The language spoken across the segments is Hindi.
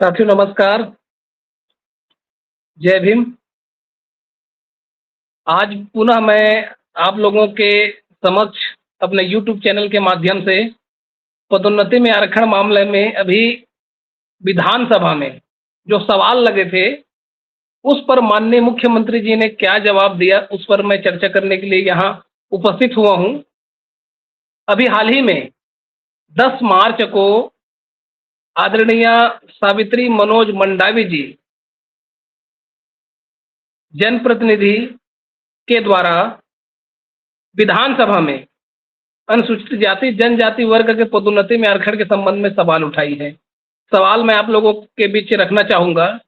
साथियों नमस्कार, जय भीम। आज पुनः मैं आप लोगों के समक्ष अपने यूट्यूब चैनल के माध्यम से पदोन्नति में आरक्षण मामले में अभी विधानसभा में जो सवाल लगे थे, उस पर माननीय मुख्यमंत्री जी ने क्या जवाब दिया, उस पर मैं चर्चा करने के लिए यहाँ उपस्थित हुआ हूँ। अभी हाल ही में 10 मार्च को आदरणीय सावित्री मनोज मंडावी जी जनप्रतिनिधि के द्वारा विधानसभा में अनुसूचित जाति जनजाति वर्ग के पदोन्नति में आरक्षण के संबंध में सवाल उठाई है। सवाल मैं आप लोगों के बीच रखना चाहूंगा।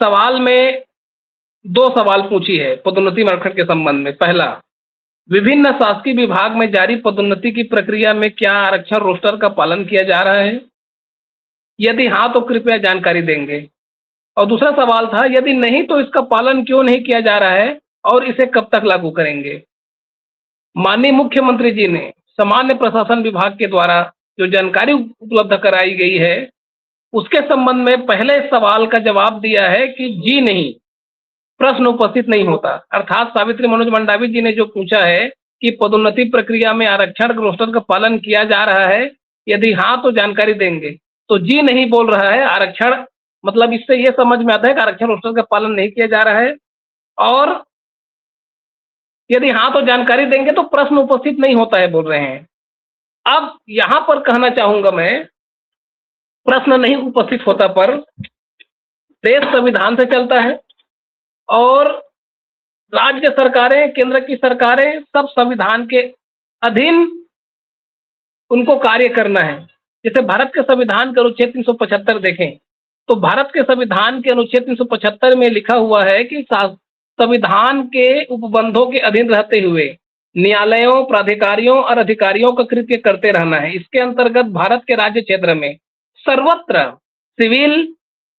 सवाल में 2 सवाल पूछी है पदोन्नति में आरक्षण के संबंध में। पहला, विभिन्न शासकीय विभाग में जारी पदोन्नति की प्रक्रिया में क्या आरक्षण रोस्टर का पालन किया जा रहा है? यदि हाँ तो कृपया जानकारी देंगे। और दूसरा सवाल था, यदि नहीं तो इसका पालन क्यों नहीं किया जा रहा है और इसे कब तक लागू करेंगे? माननीय मुख्यमंत्री जी ने सामान्य प्रशासन विभाग के द्वारा जो जानकारी उपलब्ध कराई गई है, उसके संबंध में पहले सवाल का जवाब दिया है कि जी नहीं, प्रश्न उपस्थित नहीं होता। अर्थात सावित्री मनोज मंडावी जी ने जो पूछा है कि पदोन्नति प्रक्रिया में आरक्षण रोस्टर का पालन किया जा रहा है, यदि हाँ तो जानकारी देंगे। तो जी नहीं बोल रहा है आरक्षण, मतलब इससे यह समझ में आता है कि आरक्षण रोस्टर का पालन नहीं किया जा रहा है, और यदि हाँ तो जानकारी देंगे तो प्रश्न उपस्थित नहीं होता है बोल रहे हैं। अब यहां पर कहना चाहूंगा मैं, प्रश्न नहीं उपस्थित होता पर देश संविधान से चलता है और राज्य सरकारें, केंद्र की सरकारें सब संविधान के अधीन उनको कार्य करना है। जैसे भारत के संविधान के अनुच्छेद 375 देखें तो भारत के संविधान के अनुच्छेद 375 में लिखा हुआ है कि संविधान के उपबंधों के अधीन रहते हुए न्यायालयों, प्राधिकारियों और अधिकारियों का कृत्य करते रहना है। इसके अंतर्गत भारत के राज्य क्षेत्र में सर्वत्र सिविल,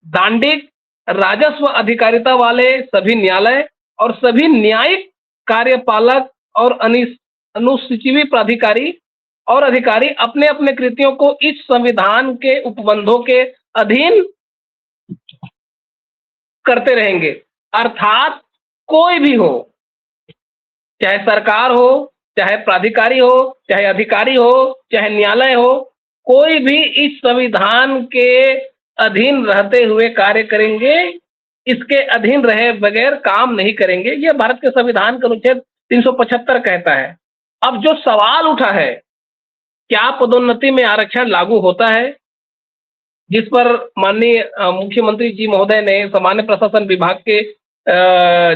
दांडिक, राजस्व अधिकारिता वाले सभी न्यायालय और सभी न्यायिक कार्यपालक और अनुसूचित प्राधिकारी और अधिकारी अपने अपने कृत्यों को इस संविधान के उपबंधों के अधीन करते रहेंगे। अर्थात कोई भी हो, चाहे सरकार हो, चाहे प्राधिकारी हो, चाहे अधिकारी हो, चाहे न्यायालय हो, कोई भी इस संविधान के अधीन रहते हुए कार्य करेंगे, इसके अधीन रहे बगैर काम नहीं करेंगे। यह भारत के संविधान का अनुच्छेद 375 कहता है। अब जो सवाल उठा है, क्या पदोन्नति में आरक्षण लागू होता है, जिस पर माननीय मुख्यमंत्री जी महोदय ने सामान्य प्रशासन विभाग के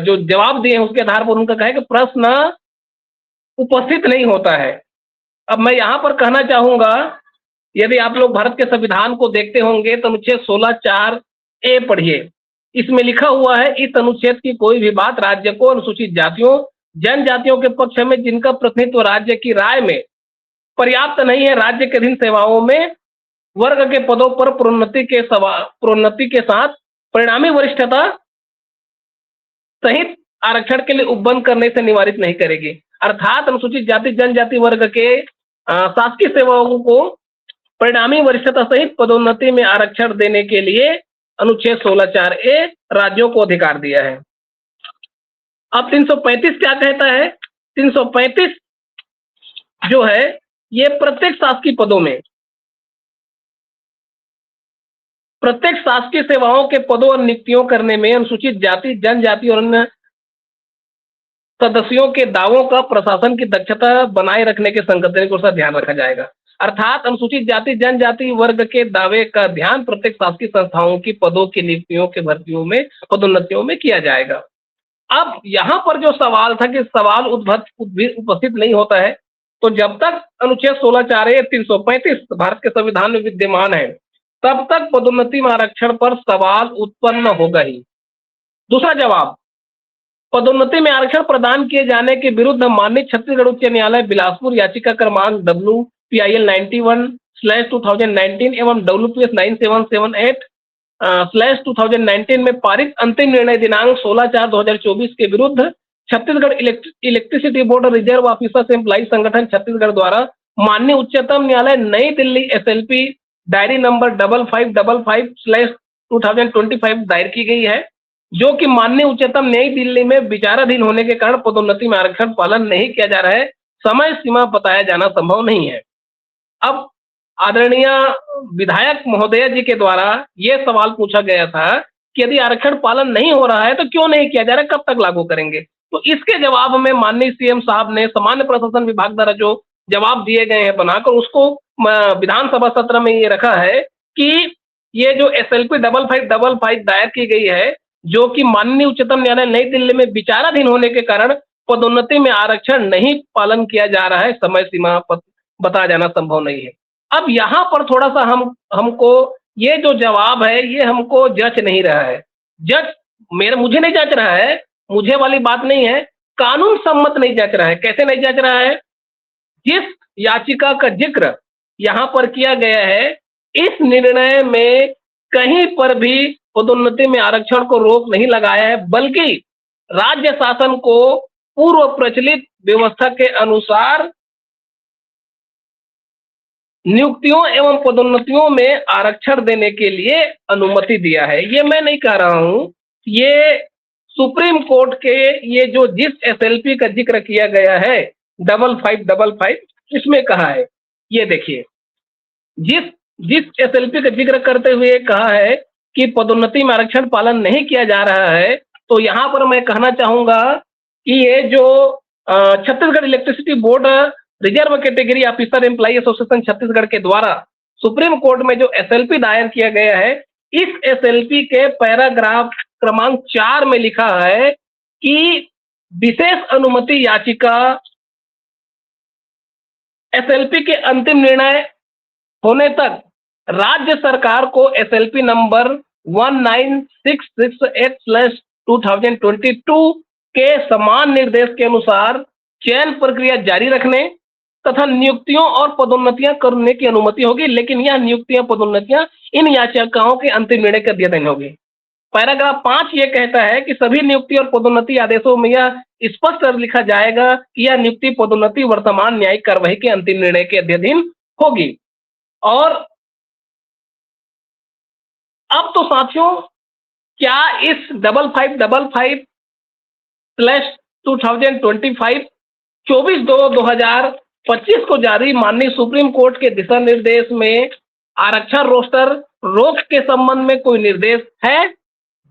जो जवाब दिए हैं उसके आधार पर उनका कहा कि प्रश्न उपस्थित नहीं होता है। अब मैं यहां पर कहना चाहूंगा, यदि आप लोग भारत के संविधान को देखते होंगे तो अनुच्छेद 16(4)(a) पढ़िए। इसमें लिखा हुआ है, इस अनुच्छेद की कोई भी बात राज्य को अनुसूचित जातियों, जनजातियों के पक्ष में जिनका प्रतिनिधित्व राज्य की राय में पर्याप्त नहीं है, राज्य के अधीन सेवाओं में वर्ग के पदों पर प्रोन्नति के साथ परिणामी वरिष्ठता सहित आरक्षण के लिए उपबंध करने से निवारित नहीं करेगी। अर्थात अनुसूचित जाति जनजाति वर्ग के शासकीय सेवाओं को परिणामी वरिष्ठता सहित पदोन्नति में आरक्षण देने के लिए अनुच्छेद 16(4)(a) राज्यों को अधिकार दिया है। अब 335 क्या कहता है? 335 जो है, ये प्रत्येक शासकीय पदों में, प्रत्येक शासकीय सेवाओं के पदों और नियुक्तियों करने में अनुसूचित जाति जनजाति और अन्य सदस्यों के दावों का प्रशासन की दक्षता बनाए रखने के संगठन को ध्यान रखा जाएगा। अर्थात अनुसूचित जाति जनजाति वर्ग के दावे का ध्यान प्रत्येक शासकीय संस्थाओं की पदों की नियुक्तियों के भर्तियों में, पदोन्नतियों में किया जाएगा। अब यहां पर जो सवाल था कि सवाल उपस्थित नहीं होता है, तो जब तक अनुच्छेद 16(4)(a) 335 भारत के संविधान में विद्यमान है, तब तक पदोन्नति में आरक्षण पर सवाल उत्पन्न होगा ही। दूसरा जवाब, पदोन्नति में आरक्षण प्रदान किए जाने के विरुद्ध माननीय छत्तीसगढ़ उच्च न्यायालय बिलासपुर याचिका क्रमांक WPIL 91/2019 एवं WPS 9778/2019 में पारित अंतिम निर्णय दिनांक 16/4/2024 के विरुद्ध Chhattisgarh electricity board reserve officers employee संगठन छत्तीसगढ़ द्वारा माननीय उच्चतम न्यायालय नई दिल्ली SLP डायरी नंबर 5555/2023 2025 दायर की गई है, जो कि माननीय उच्चतम नई दिल्ली में विचाराधीन होने के कारण पदोन्नति में आरक्षण पालन नहीं किया जा रहा है, समय सीमा बताया जाना संभव नहीं है। अब आदरणीय विधायक महोदय जी के द्वारा यह सवाल पूछा गया था कि यदि आरक्षण पालन नहीं हो रहा है तो क्यों नहीं किया जा रहा है, कब तक लागू करेंगे? तो इसके जवाब में माननीय सीएम साहब ने सामान्य प्रशासन विभाग द्वारा जो जवाब दिए गए हैं बनाकर उसको विधानसभा सत्र में ये रखा है कि ये जो SLP 5555 दायर की गई है, जो कि माननीय उच्चतम न्यायालय नई दिल्ली में विचाराधीन होने के कारण पदोन्नति में आरक्षण नहीं पालन किया जा रहा है, समय सीमा बताया जाना संभव नहीं है। अब यहाँ पर थोड़ा सा हमको ये जो जवाब है ये हमको जच नहीं रहा है। मुझे नहीं जच रहा है, मुझे वाली बात नहीं है, कानून सम्मत नहीं जच रहा है। कैसे नहीं जच रहा है? जिस याचिका का जिक्र यहाँ पर किया गया है, इस निर्णय में कहीं पर भी पदोन्नति में आरक्षण को रोक नहीं लगाया है, बल्कि राज्य शासन को पूर्व प्रचलित व्यवस्था के अनुसार नियुक्तियों एवं पदोन्नतियों में आरक्षण देने के लिए अनुमति दिया है। ये मैं नहीं कह रहा हूं, ये सुप्रीम कोर्ट के ये जो जिस SLP का जिक्र किया गया है 5555 इसमें कहा है। ये देखिए, जिस SLP का जिक्र करते हुए कहा है कि पदोन्नति में आरक्षण पालन नहीं किया जा रहा है, तो यहां पर मैं कहना चाहूंगा कि ये जो Chhattisgarh electricity board reserve category officer employee association Chhattisgarh के द्वारा सुप्रीम कोर्ट में जो SLP दायर किया गया है, इस SLP के पैराग्राफ क्रमांक 4 में लिखा है कि विशेष अनुमति याचिका SLP के अंतिम निर्णय होने तक राज्य सरकार को SLP नंबर 19668/2022 के समान निर्देश के अनुसार चयन प्रक्रिया जारी रखने तथा नियुक्तियों और पदोन्नतियां करने की अनुमति होगी, लेकिन यह नियुक्तियां पदोन्नतियां इन याचिकाओं के अंतिम निर्णय के अधीन होगी। पैराग्राफ 5 ये कहता है कि सभी नियुक्ति और पदोन्नति आदेशों में यह स्पष्ट लिखा जाएगा कि यह नियुक्ति पदोन्नति वर्तमान न्यायिक कार्यवाही के अंतिम निर्णय के अधीन होगी। और अब तो साथियों, क्या इस 5555/2025 24/2/2025 को जारी माननीय सुप्रीम कोर्ट के दिशा निर्देश में आरक्षण रोस्टर रोक के संबंध में कोई निर्देश है?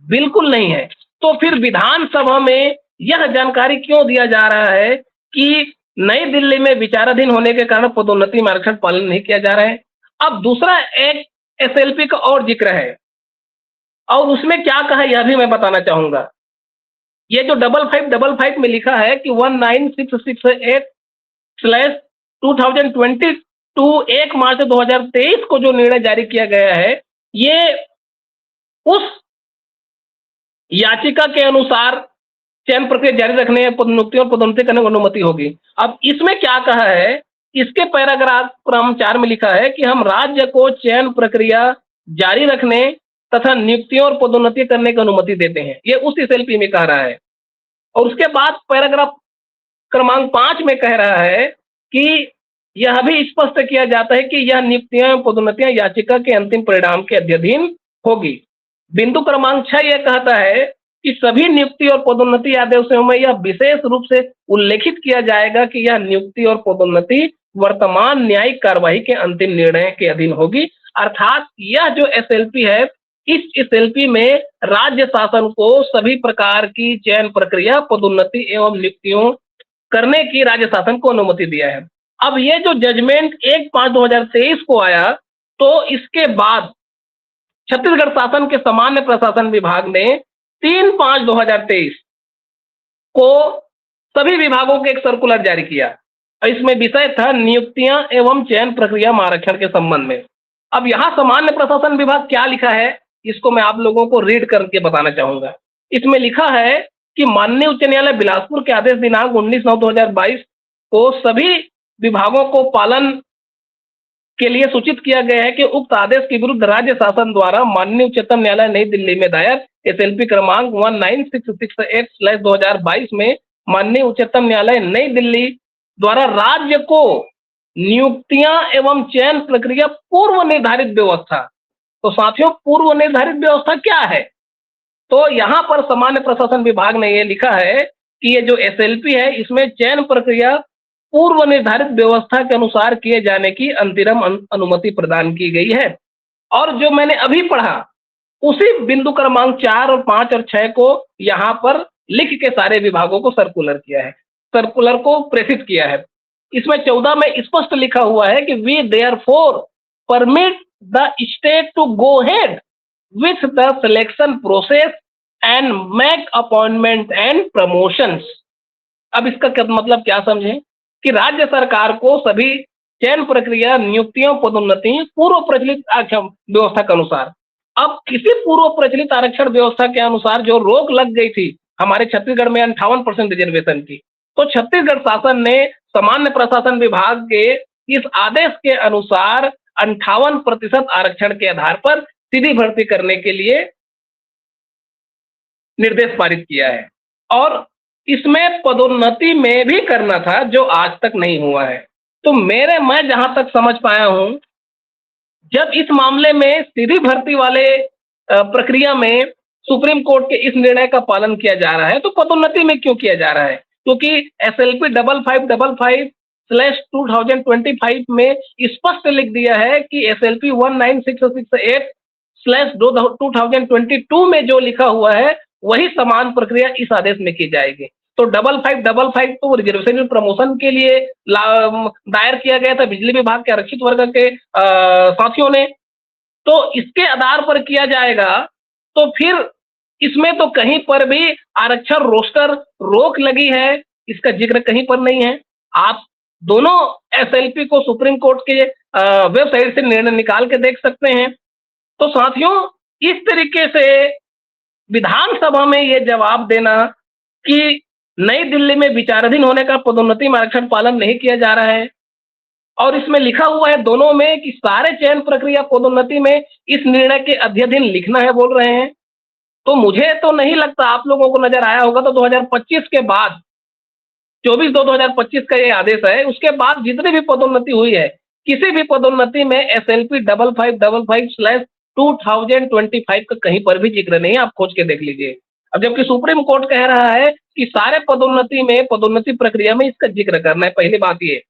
बिल्कुल नहीं है। तो फिर विधानसभा में यह जानकारी क्यों दिया जा रहा है कि नई दिल्ली में विचाराधीन होने के कारण पदोन्नति में आरक्षण पालन नहीं किया जा रहा है? अब दूसरा एक SLP का और जिक्र है और उसमें क्या कहा यह भी मैं बताना चाहूंगा। ये जो 5555 में लिखा है कि 19668/2022 1 मार्च 2023 को जो निर्णय जारी किया गया है, ये उस याचिका के अनुसार चयन प्रक्रिया जारी रखने, पदोन्नति और पदोन्नति करने की अनुमति होगी। अब इसमें क्या कहा है, इसके पैराग्राफ क्रमांक 4 में लिखा है कि हम राज्य को चयन प्रक्रिया जारी रखने तथा नियुक्तियों और पदोन्नति करने की अनुमति देते हैं। ये उस SLP में कह रहा है। और उसके बाद पैराग्राफ क्रमांक 5 में कह रहा है कि यह भी स्पष्ट किया जाता है कि यह नियुक्तियां पदोन्नतियां याचिका के अंतिम परिणाम के अधीन होगी। बिंदु क्रमांक 6 यह कहता है कि सभी नियुक्ति और पदोन्नति आदेशों में यह विशेष रूप से उल्लेखित किया जाएगा कि यह नियुक्ति और पदोन्नति वर्तमान न्यायिक कार्यवाही के अंतिम निर्णय के अधीन होगी। अर्थात यह जो SLP है, इस SLP में राज्य शासन को सभी प्रकार की चयन प्रक्रिया, पदोन्नति एवं नियुक्तियों करने की राज्य शासन को अनुमति दिया है। अब ये जो जजमेंट 1/5/2023 को आया, तो इसके बाद छत्तीसगढ़ शासन के सामान्य प्रशासन विभाग ने 3/5/2023 को सभी विभागों के एक सर्कुलर जारी किया। इसमें विषय था नियुक्तियां एवं चयन प्रक्रिया में आरक्षण के संबंध में। अब यहाँ सामान्य प्रशासन विभाग क्या लिखा है, इसको मैं आप लोगों को रीड करके बताना चाहूंगा। इसमें लिखा है कि माननीय उच्च न्यायालय बिलासपुर के आदेश दिनांक 19/9/2022 को सभी विभागों को पालन के लिए सूचित किया गया है कि उक्त आदेश के विरुद्ध राज्य शासन द्वारा माननीय उच्चतम न्यायालय नई दिल्ली में दायर SLP क्रमांक 19668/2022 में माननीय उच्चतम न्यायालय नई दिल्ली द्वारा राज्य को नियुक्तियां एवं चयन प्रक्रिया पूर्व निर्धारित व्यवस्था, तो साथियों पूर्व निर्धारित व्यवस्था क्या है? तो यहाँ पर सामान्य प्रशासन विभाग ने ये लिखा है कि ये जो एसएलपी है इसमें चयन प्रक्रिया पूर्व निर्धारित व्यवस्था के अनुसार किए जाने की अंतरिम अनुमति प्रदान की गई है। और जो मैंने अभी पढ़ा उसी बिंदु क्रमांक 4 और 5 और 6 को यहाँ पर लिख के सारे विभागों को सर्कुलर किया है, सर्कुलर को प्रेषित किया है। इसमें 14 में स्पष्ट लिखा हुआ है कि we therefore permit the state to go head with the selection process and make appointment and promotions। अब इसका मतलब क्या समझे कि राज्य सरकार को सभी चयन प्रक्रिया, नियुक्तियों, पदोन्नति पूर्व प्रचलित आरक्षण व्यवस्था के अनुसार, अब किसी पूर्व प्रचलित आरक्षण व्यवस्था के अनुसार जो रोक लग गई थी हमारे छत्तीसगढ़ में 58% रिजर्वेशन की, तो छत्तीसगढ़ शासन ने सामान्य प्रशासन विभाग के इस आदेश के अनुसार 58% आरक्षण के आधार पर सीधी भर्ती करने के लिए निर्देश पारित किया है। और इसमें पदोन्नति में भी करना था जो आज तक नहीं हुआ है। तो मैं जहां तक समझ पाया हूं, जब इस मामले में सीधी भर्ती वाले प्रक्रिया में सुप्रीम कोर्ट के इस निर्णय का पालन किया जा रहा है, तो पदोन्नति में क्यों किया जा रहा है? क्योंकि एसएलपी 5555/2025 में स्पष्ट लिख दिया है कि एसएलपी 1966/2022 में जो लिखा हुआ है वही समान प्रक्रिया इस आदेश में की जाएगी। तो 5555 तो रिजर्वेशन प्रमोशन के लिए दायर किया गया था बिजली विभाग के आरक्षित वर्ग के साथियों ने, तो इसके आधार पर किया जाएगा। तो फिर इसमें तो कहीं पर भी आरक्षण रोस्टर रोक लगी है, इसका जिक्र कहीं पर नहीं है। आप दोनों एसएलपी को सुप्रीम कोर्ट के वेबसाइट से निर्णय निकाल के देख सकते हैं। तो साथियों इस तरीके से विधानसभा में यह जवाब देना कि नई दिल्ली में विचाराधीन होने का पदोन्नति में आरक्षण पालन नहीं किया जा रहा है, और इसमें लिखा हुआ है दोनों में कि सारे चयन प्रक्रिया पदोन्नति में इस निर्णय के अध्ययन लिखना है बोल रहे हैं। तो मुझे तो नहीं लगता आप लोगों को नजर आया होगा, तो 2025 के बाद 24/2/2025 का ये आदेश है, उसके बाद जितनी भी पदोन्नति हुई है किसी भी पदोन्नति में एसएलपी 5555/2025 का कहीं पर भी जिक्र नहीं है, आप खोज के देख लीजिए। अब जबकि सुप्रीम कोर्ट कह रहा है कि सारे पदोन्नति में पदोन्नति प्रक्रिया में इसका जिक्र करना है, पहली बात ये।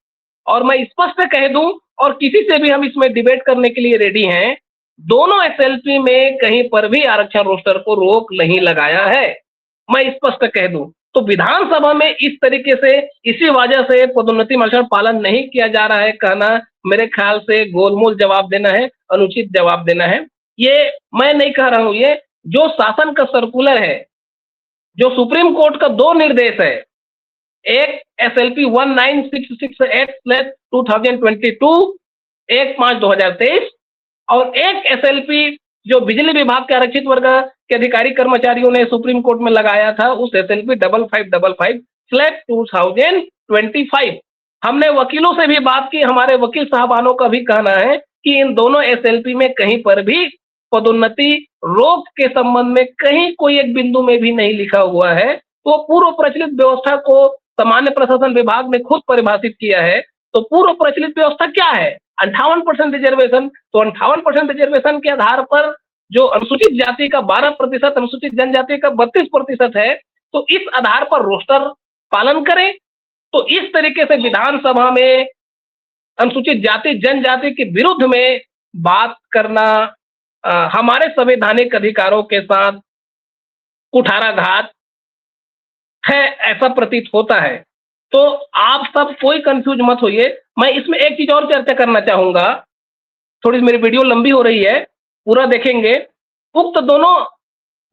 और मैं स्पष्ट कह दूं, और किसी से भी हम इसमें डिबेट करने के लिए रेडी हैं, दोनों एसएलपी में कहीं पर भी आरक्षण रोस्टर को रोक नहीं लगाया है, मैं स्पष्ट कह दूं। तो विधानसभा में इस तरीके से इसी वजह से पदोन्नति में आरक्षण पालन नहीं किया जा रहा है कहना मेरे ख्याल से गोलमोल जवाब देना है, अनुचित जवाब देना है। ये मैं नहीं कह रहा हूं, ये जो शासन का सर्कुलर है, जो सुप्रीम कोर्ट का 2 निर्देश है, एक एसएलपी 19668/2022 1/5/2023 और एक एसएलपी जो बिजली विभाग के आरक्षित वर्ग के अधिकारी कर्मचारियों ने सुप्रीम कोर्ट में लगाया था, उस एसएलपी 5555/2025। हमने वकीलों से भी बात की, हमारे वकील साहबानों का भी कहना है कि इन दोनों एसएलपी में कहीं पर भी पदोन्नति रोक के संबंध में कहीं कोई एक बिंदु में भी नहीं लिखा हुआ है। तो पूर्व प्रचलित व्यवस्था को सामान्य प्रशासन विभाग ने खुद परिभाषित किया है। तो पूर्व प्रचलित व्यवस्था क्या है? 58% रिजर्वेशन। तो 58% रिजर्वेशन के आधार पर जो अनुसूचित जाति का 12%, अनुसूचित जनजाति का 32% है, तो इस आधार पर रोस्टर पालन करें। तो इस तरीके से विधानसभा में अनुसूचित जाति जनजाति के विरुद्ध में बात करना हमारे संवैधानिक अधिकारों के साथ कुठाराघात है, ऐसा प्रतीत होता है। तो आप सब कोई कंफ्यूज मत होइए। मैं इसमें एक चीज और चर्चा करना चाहूंगा, थोड़ी मेरी वीडियो लंबी हो रही है, पूरा देखेंगे। उक्त दोनों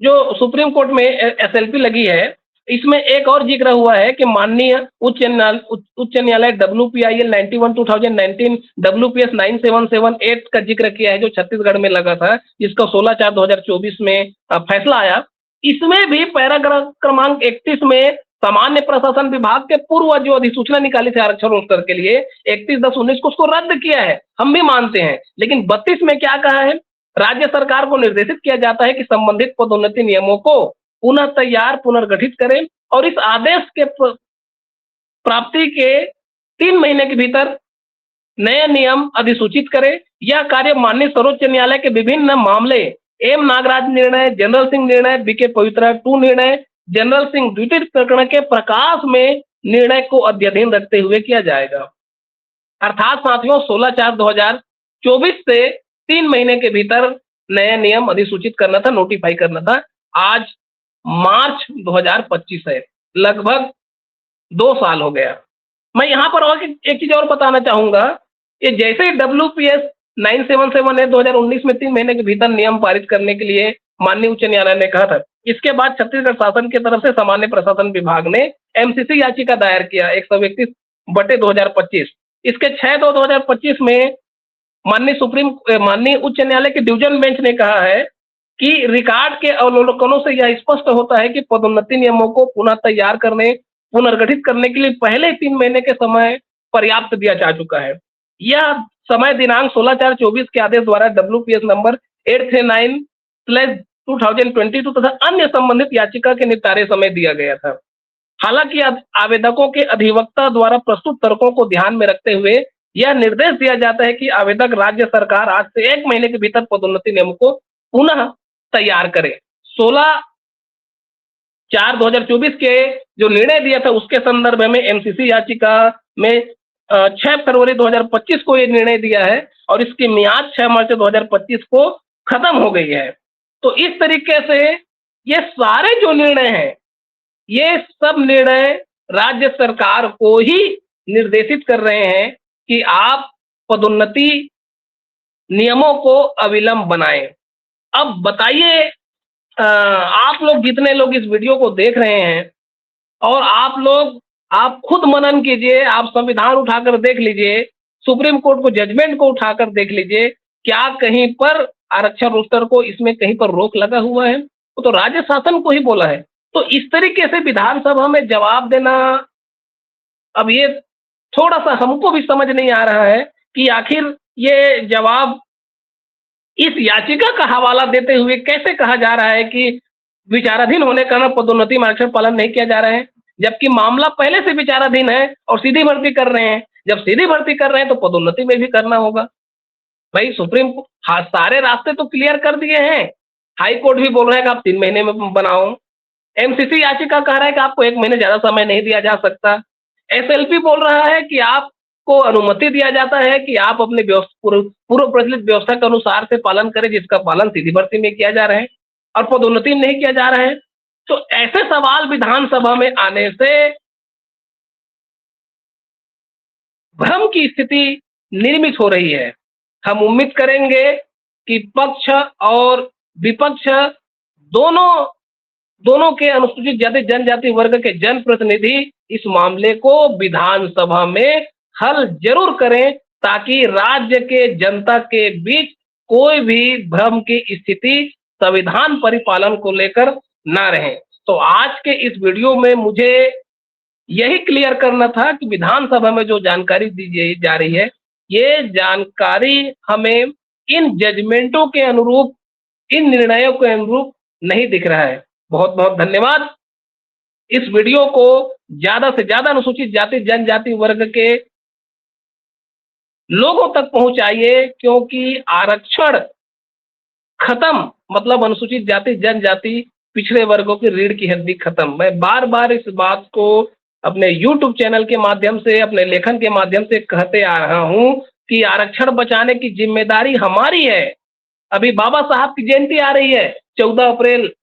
जो सुप्रीम कोर्ट में एसएलपी लगी है, इसमें एक और जिक्र हुआ है कि माननीय उच्च न्यायालय WPIL 91/2019 WPS 9778 का जिक्र किया है, जो छत्तीसगढ़ में लगा था, जिसका 16/4/2024 में फैसला आया। इसमें भी पैराग्राफ क्रमांक 31 में सामान्य प्रशासन विभाग के पूर्व जो अधिसूचना निकाली थी आरक्षण रोस्टर के लिए 31/10/19 को, उसको रद्द किया है, हम भी मानते हैं। लेकिन 32 में क्या कहा है? राज्य सरकार को निर्देशित किया जाता है कि संबंधित पदोन्नति नियमों को पुनः तैयार पुनर्गठित करें और इस आदेश के प्राप्ति के 3 महीने के भीतर नए नियम अधिसूचित करे। यह कार्य माननीय सर्वोच्च न्यायालय के विभिन्न मामले एम नागराज निर्णय, जनरल सिंह निर्णय, बीके पवित्रा 2 निर्णय, जनरल सिंह द्वितीय प्रकरण के प्रकाश में निर्णय को अध्ययन रखते हुए किया जाएगा। अर्थात साथियों 16/4/2024 से 3 महीने के भीतर नए नियम अधिसूचित करना था, नोटिफाई करना था। आज मार्च 2025 है, लगभग 2 साल हो गया। मैं यहाँ पर और एक चीज और बताना चाहूंगा, ये जैसे WPS 977 2019 में 3 महीने के भीतर नियम पारित करने के लिए माननीय उच्च न्यायालय ने कहा था, इसके बाद छत्तीसगढ़ शासन की तरफ से सामान्य प्रशासन विभाग ने MCC याचिका दायर किया 131/2025। इसके 6/2/2025 में माननीय उच्च न्यायालय के डिवीजन बेंच ने कहा है कि रिकॉर्ड के अवलोकनों से यह स्पष्ट होता है कि पदोन्नति नियमों को पुनः तैयार करने, पुनर्गठित करने के लिए पहले 3 महीने के समय पर्याप्त दिया जा चुका है। यह समय दिनांक 16/4/24 के आदेश द्वारा WPS नंबर 839/2022 तथा अन्य संबंधित याचिका के निपटारे समय दिया गया था। हालांकि आवेदकों के अधिवक्ता द्वारा प्रस्तुत तर्कों को ध्यान में रखते हुए यह निर्देश दिया जाता है कि आवेदक राज्य सरकार आज से 1 महीने के भीतर पदोन्नति नियम को पुनः तैयार करे। 16/4/2024 के जो निर्णय दिया था उसके संदर्भ में MCC याचिका में 6 फरवरी 2025 को ये निर्णय दिया है और इसकी मियाद 6 मार्च 2025 को खत्म हो गई है। तो इस तरीके से ये सारे जो निर्णय हैं, ये सब निर्णय राज्य सरकार को ही निर्देशित कर रहे हैं कि आप पदोन्नति नियमों को अविलंब बनाएं। अब बताइए, आप लोग जितने लोग इस वीडियो को देख रहे हैं और आप खुद मनन कीजिए, आप संविधान उठाकर देख लीजिए, सुप्रीम कोर्ट को जजमेंट को उठाकर देख लीजिए, क्या कहीं पर आरक्षण रोस्टर को इसमें कहीं पर रोक लगा हुआ है? वो तो राज्य शासन को ही बोला है। तो इस तरीके से विधानसभा में जवाब देना, अब ये थोड़ा सा हमको भी समझ नहीं आ रहा है कि आखिर ये जवाब इस याचिका का हवाला देते हुए कैसे कहा जा रहा है कि विचाराधीन होने के कारण पदोन्नति में आरक्षण पालन नहीं किया जा रहा है, जबकि मामला पहले से विचाराधीन है और सीधी भर्ती कर रहे हैं। जब सीधी भर्ती कर रहे हैं तो पदोन्नति में भी करना होगा। भाई सुप्रीम कोर्ट सारे रास्ते तो क्लियर कर दिए हैं। हाई कोर्ट भी बोल रहा है कि आप 3 महीने में बनाओ। MCC याचिका कह रहा है कि आपको 1 महीने ज्यादा समय नहीं दिया जा सकता। SLP बोल रहा है कि आपको अनुमति दिया जाता है कि आप अपने पूर्व प्रचलित व्यवस्था के अनुसार से पालन करें, जिसका पालन सीधी भर्ती में किया जा रहा है और पदोन्नति नहीं किया जा रहा है। तो ऐसे सवाल विधानसभा में आने से भ्रम की स्थिति निर्मित हो रही है। हम उम्मीद करेंगे कि पक्ष और विपक्ष दोनों के अनुसूचित जाति जनजाति वर्ग के जनप्रतिनिधि इस मामले को विधानसभा में हल जरूर करें, ताकि राज्य के जनता के बीच कोई भी भ्रम की स्थिति संविधान परिपालन को लेकर ना रहे। तो आज के इस वीडियो में मुझे यही क्लियर करना था कि विधानसभा में जो जानकारी दी जा रही है, ये जानकारी हमें इन जजमेंटों के अनुरूप, इन निर्णयों के अनुरूप नहीं दिख रहा है। बहुत बहुत धन्यवाद। इस वीडियो को ज्यादा से ज्यादा अनुसूचित जाति जनजाति वर्ग के लोगों तक पहुंचाइए, क्योंकि आरक्षण खत्म मतलब अनुसूचित जाति जनजाति पिछड़े वर्गों की रीढ़ की हड्डी खत्म। मैं बार बार इस बात को अपने YouTube चैनल के माध्यम से, अपने लेखन के माध्यम से कहते आ रहा हूं कि आरक्षण बचाने की जिम्मेदारी हमारी है। अभी बाबा साहब की जयंती आ रही है 14 अप्रैल,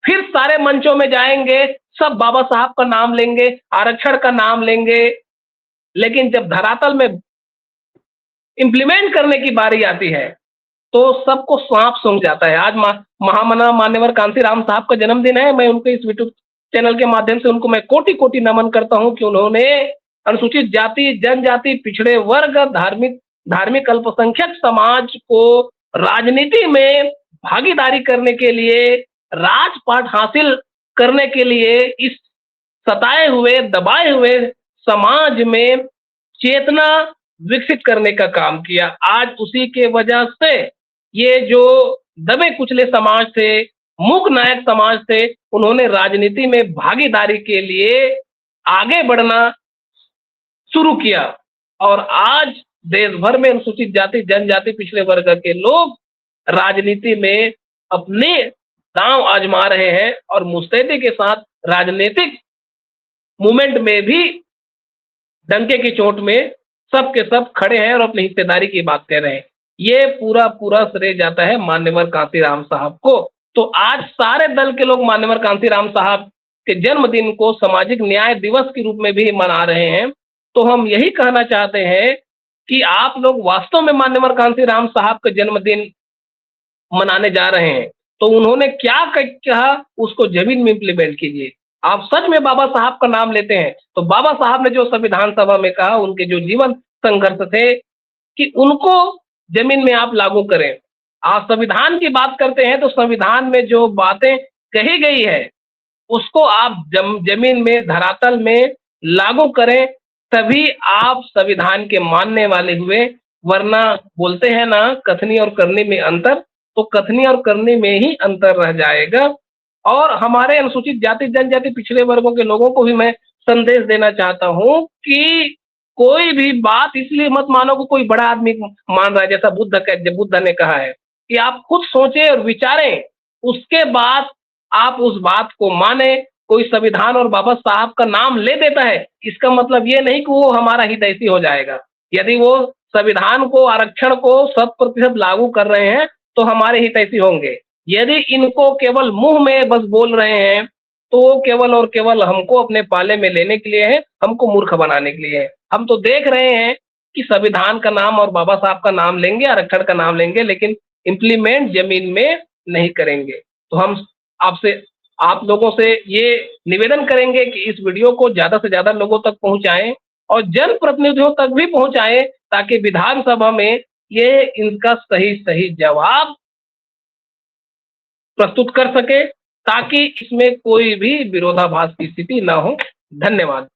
फिर सारे मंचों में जाएंगे, सब बाबा साहब का नाम लेंगे, आरक्षण का नाम लेंगे, लेकिन जब धरातल में इंप्लीमेंट करने की बारी आती है तो सबको सांप सूंघ जाता है। आज महामना मान्यवर कांसीराम साहब का जन्मदिन है। मैं उनके इस यूट्यूब चैनल के माध्यम से उनको मैं कोटि कोटि नमन करता हूं कि उन्होंने अनुसूचित जाति जनजाति पिछड़े वर्ग धार्मिक अल्पसंख्यक समाज को राजनीति में भागीदारी करने के लिए, राजपाट हासिल करने के लिए इस सताए हुए दबाए हुए समाज में चेतना विकसित करने का काम किया। आज उसी के वजह से ये जो दबे कुचले समाज थे, मूक नायक समाज थे, उन्होंने राजनीति में भागीदारी के लिए आगे बढ़ना शुरू किया और आज देश भर में अनुसूचित जाति जनजाति पिछड़े वर्ग के लोग राजनीति में अपने दांव आजमा रहे हैं और मुस्तैदी के साथ राजनीतिक मूवमेंट में भी डंके की चोट में सब के सब खड़े हैं और अपनी हिस्सेदारी की बात कर रहे हैं। ये पूरा पूरा श्रेय जाता है मान्यवर कांशीराम साहब को। तो आज सारे दल के लोग मान्यवर कांशीराम साहब के जन्मदिन को सामाजिक न्याय दिवस के रूप में भी मना रहे हैं। तो हम यही कहना चाहते हैं कि आप लोग वास्तव में मान्यवर कांशीराम साहब का जन्मदिन मनाने जा रहे हैं तो उन्होंने क्या कहा उसको जमीन में इम्प्लीमेंट कीजिए। आप सच में बाबा साहब का नाम लेते हैं तो बाबा साहब ने जो संविधान सभा में कहा, उनके जो जीवन संघर्ष थे कि उनको जमीन में आप लागू करें। आप संविधान की बात करते हैं तो संविधान में जो बातें कही गई है उसको आप जमीन में धरातल में लागू करें, तभी आप संविधान के मानने वाले हुए। वरना बोलते हैं ना कथनी और करनी में अंतर, तो कथनी और करनी में ही अंतर रह जाएगा। और हमारे अनुसूचित जाति जनजाति पिछड़े वर्गों के लोगों को भी मैं संदेश देना चाहता हूं कि कोई भी बात इसलिए मत मानो कि कोई बड़ा आदमी मान रहा है। जैसा बुद्ध ने कहा है कि आप खुद सोचें और विचारें, उसके बाद आप उस बात को माने। कोई संविधान और बाबा साहब का नाम ले देता है, इसका मतलब ये नहीं कि वो हमारा हितैषी हो जाएगा। यदि वो संविधान को, आरक्षण को 100% लागू कर रहे हैं तो हमारे हितैषी होंगे। यदि इनको केवल मुंह में बस बोल रहे हैं तो वो केवल और केवल हमको अपने पाले में लेने के लिए है, हमको मूर्ख बनाने के लिए है। हम तो देख रहे हैं कि संविधान का नाम और बाबा साहब का नाम लेंगे, आरक्षण का नाम लेंगे, लेकिन इम्प्लीमेंट जमीन में नहीं करेंगे। तो हम आपसे, आप लोगों से ये निवेदन करेंगे कि इस वीडियो को ज्यादा से ज्यादा लोगों तक पहुंचाएं और जनप्रतिनिधियों तक भी पहुंचाएं, ताकि विधानसभा में ये इनका सही सही जवाब प्रस्तुत कर सके, ताकि इसमें कोई भी विरोधाभास की स्थिति ना हो। धन्यवाद।